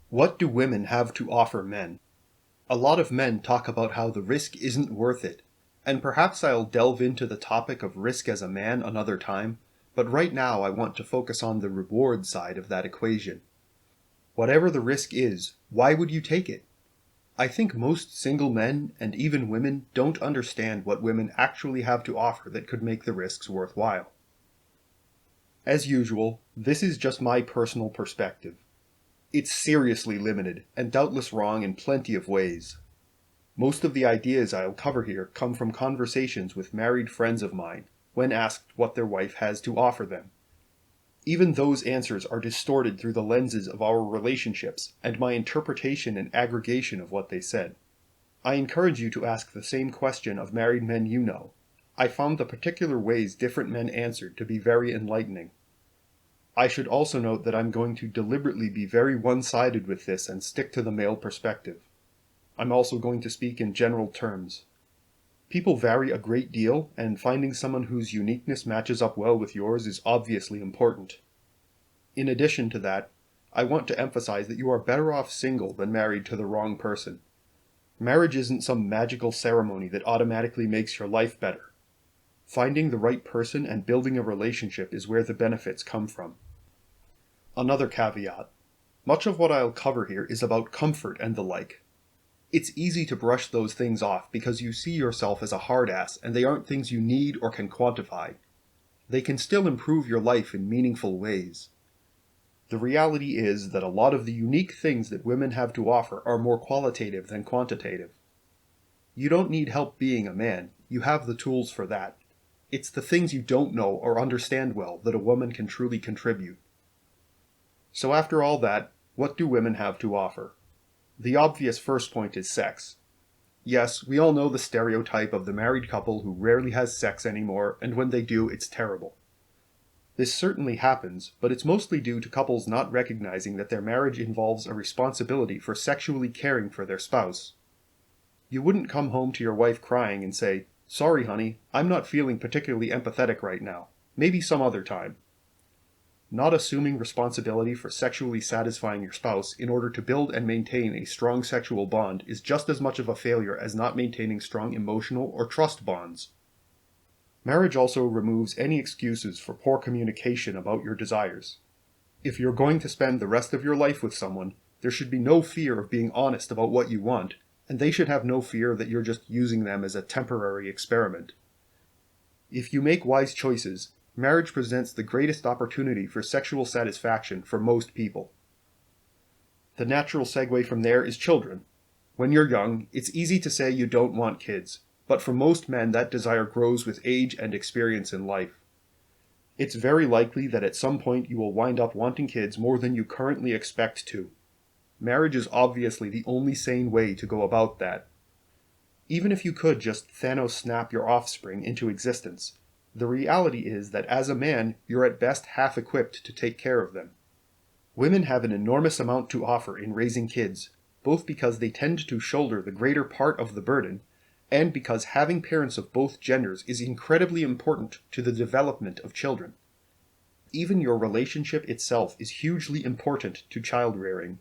What do women have to offer men? A lot of men talk about how the risk isn't worth it, and perhaps I'll delve into the topic of risk as a man another time, but right now I want to focus on the reward side of that equation. Whatever the risk is, why would you take it? I think most single men, and even women, don't understand what women actually have to offer that could make the risks worthwhile. As usual, this is just my personal perspective. It's seriously limited, and doubtless wrong in plenty of ways. Most of the ideas I'll cover here come from conversations with married friends of mine, when asked what their wife has to offer them. Even those answers are distorted through the lenses of our relationships and my interpretation and aggregation of what they said. I encourage you to ask the same question of married men you know. I found the particular ways different men answered to be very enlightening. I should also note that I'm going to deliberately be very one-sided with this and stick to the male perspective. I'm also going to speak in general terms. People vary a great deal, and finding someone whose uniqueness matches up well with yours is obviously important. In addition to that, I want to emphasize that you are better off single than married to the wrong person. Marriage isn't some magical ceremony that automatically makes your life better. Finding the right person and building a relationship is where the benefits come from. Another caveat. Much of what I'll cover here is about comfort and the like. It's easy to brush those things off because you see yourself as a hard ass and they aren't things you need or can quantify. They can still improve your life in meaningful ways. The reality is that a lot of the unique things that women have to offer are more qualitative than quantitative. You don't need help being a man, you have the tools for that. It's the things you don't know or understand well that a woman can truly contribute. So after all that, what do women have to offer? The obvious first point is sex. Yes, we all know the stereotype of the married couple who rarely has sex anymore, and when they do, it's terrible. This certainly happens, but it's mostly due to couples not recognizing that their marriage involves a responsibility for sexually caring for their spouse. You wouldn't come home to your wife crying and say, "Sorry, honey, I'm not feeling particularly empathetic right now. Maybe some other time." Not assuming responsibility for sexually satisfying your spouse in order to build and maintain a strong sexual bond is just as much of a failure as not maintaining strong emotional or trust bonds. Marriage also removes any excuses for poor communication about your desires. If you're going to spend the rest of your life with someone, there should be no fear of being honest about what you want, and they should have no fear that you're just using them as a temporary experiment. If you make wise choices, marriage presents the greatest opportunity for sexual satisfaction for most people. The natural segue from there is children. When you're young, it's easy to say you don't want kids, but for most men that desire grows with age and experience in life. It's very likely that at some point you will wind up wanting kids more than you currently expect to. Marriage is obviously the only sane way to go about that. Even if you could just Thanos snap your offspring into existence, the reality is that as a man, you're at best half equipped to take care of them. Women have an enormous amount to offer in raising kids, both because they tend to shoulder the greater part of the burden, and because having parents of both genders is incredibly important to the development of children. Even your relationship itself is hugely important to child rearing.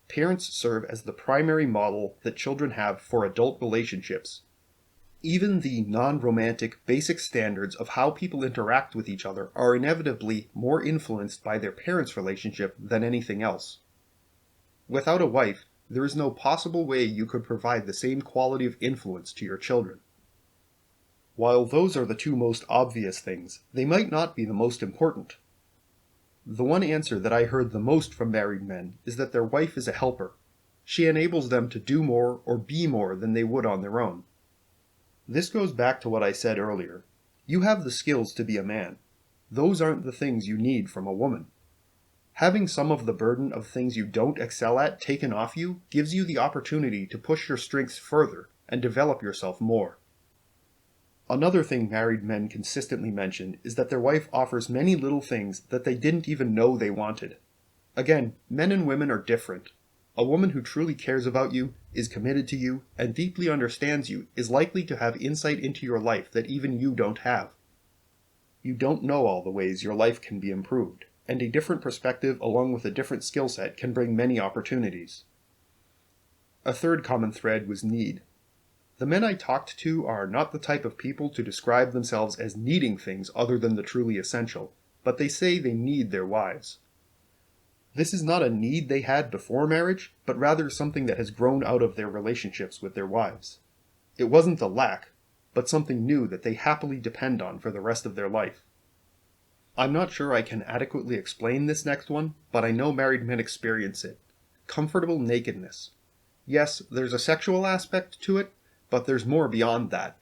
Parents serve as the primary model that children have for adult relationships. Even the non-romantic basic standards of how people interact with each other are inevitably more influenced by their parents' relationship than anything else. Without a wife, there is no possible way you could provide the same quality of influence to your children. While those are the two most obvious things, they might not be the most important. The one answer that I heard the most from married men is that their wife is a helper. She enables them to do more or be more than they would on their own. This goes back to what I said earlier. You have the skills to be a man. Those aren't the things you need from a woman. Having some of the burden of things you don't excel at taken off you gives you the opportunity to push your strengths further and develop yourself more. Another thing married men consistently mention is that their wife offers many little things that they didn't even know they wanted. Again, men and women are different. A woman who truly cares about you, is committed to you, and deeply understands you is likely to have insight into your life that even you don't have. You don't know all the ways your life can be improved, and a different perspective along with a different skill set can bring many opportunities. A third common thread was need. The men I talked to are not the type of people to describe themselves as needing things other than the truly essential, but they say they need their wives. This is not a need they had before marriage, but rather something that has grown out of their relationships with their wives. It wasn't a lack, but something new that they happily depend on for the rest of their life. I'm not sure I can adequately explain this next one, but I know married men experience it. Comfortable nakedness. Yes, there's a sexual aspect to it, but there's more beyond that.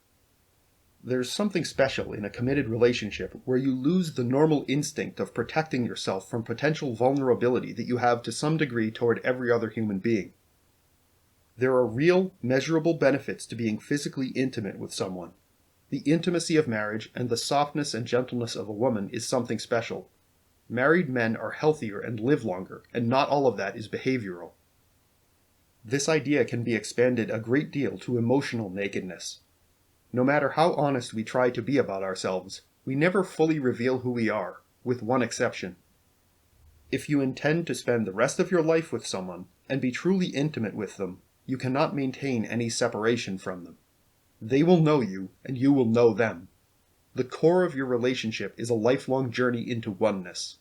There's something special in a committed relationship where you lose the normal instinct of protecting yourself from potential vulnerability that you have to some degree toward every other human being. There are real, measurable benefits to being physically intimate with someone. The intimacy of marriage and the softness and gentleness of a woman is something special. Married men are healthier and live longer, and not all of that is behavioral. This idea can be expanded a great deal to emotional nakedness. No matter how honest we try to be about ourselves, we never fully reveal who we are, with one exception. If you intend to spend the rest of your life with someone, and be truly intimate with them, you cannot maintain any separation from them. They will know you, and you will know them. The core of your relationship is a lifelong journey into oneness.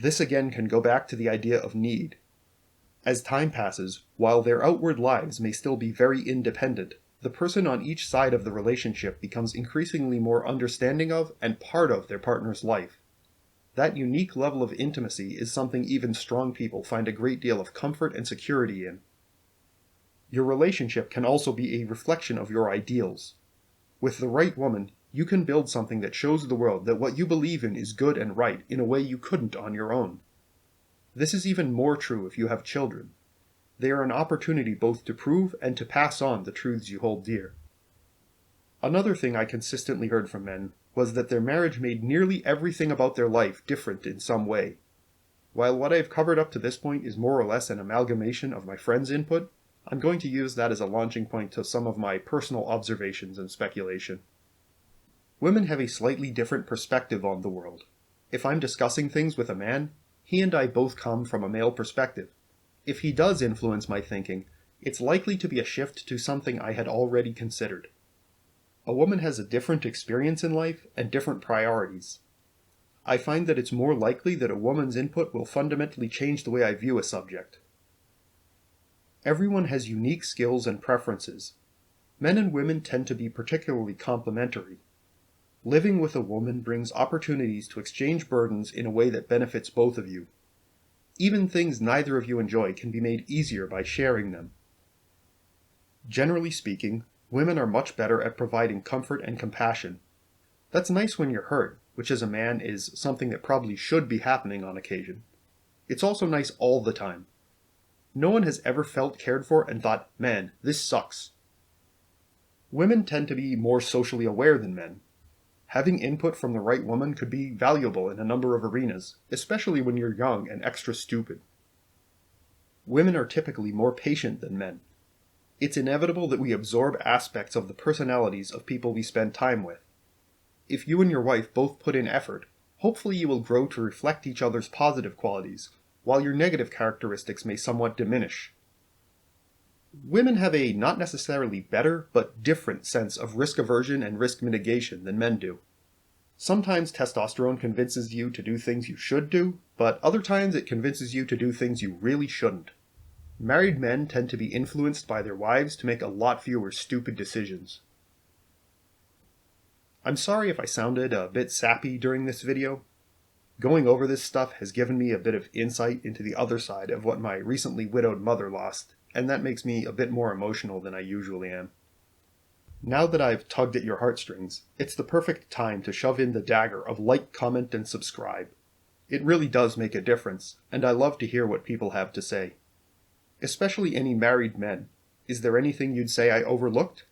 This again can go back to the idea of need. As time passes, while their outward lives may still be very independent, the person on each side of the relationship becomes increasingly more understanding of and part of their partner's life. That unique level of intimacy is something even strong people find a great deal of comfort and security in. Your relationship can also be a reflection of your ideals. With the right woman, you can build something that shows the world that what you believe in is good and right in a way you couldn't on your own. This is even more true if you have children. They are an opportunity both to prove and to pass on the truths you hold dear. Another thing I consistently heard from men was that their marriage made nearly everything about their life different in some way. While what I have covered up to this point is more or less an amalgamation of my friends' input, I'm going to use that as a launching point to some of my personal observations and speculation. Women have a slightly different perspective on the world. If I'm discussing things with a man, he and I both come from a male perspective. If he does influence my thinking, it's likely to be a shift to something I had already considered. A woman has a different experience in life and different priorities. I find that it's more likely that a woman's input will fundamentally change the way I view a subject. Everyone has unique skills and preferences. Men and women tend to be particularly complementary. Living with a woman brings opportunities to exchange burdens in a way that benefits both of you. Even things neither of you enjoy can be made easier by sharing them. Generally speaking, women are much better at providing comfort and compassion. That's nice when you're hurt, which as a man is something that probably should be happening on occasion. It's also nice all the time. No one has ever felt cared for and thought, man, this sucks. Women tend to be more socially aware than men. Having input from the right woman could be valuable in a number of arenas, especially when you're young and extra stupid. Women are typically more patient than men. It's inevitable that we absorb aspects of the personalities of people we spend time with. If you and your wife both put in effort, hopefully you will grow to reflect each other's positive qualities, while your negative characteristics may somewhat diminish. Women have a not necessarily better, but different sense of risk aversion and risk mitigation than men do. Sometimes testosterone convinces you to do things you should do, but other times it convinces you to do things you really shouldn't. Married men tend to be influenced by their wives to make a lot fewer stupid decisions. I'm sorry if I sounded a bit sappy during this video. Going over this stuff has given me a bit of insight into the other side of what my recently widowed mother lost, and that makes me a bit more emotional than I usually am. Now that I've tugged at your heartstrings, it's the perfect time to shove in the dagger of like, comment, and subscribe. It really does make a difference, and I love to hear what people have to say. Especially any married men. Is there anything you'd say I overlooked?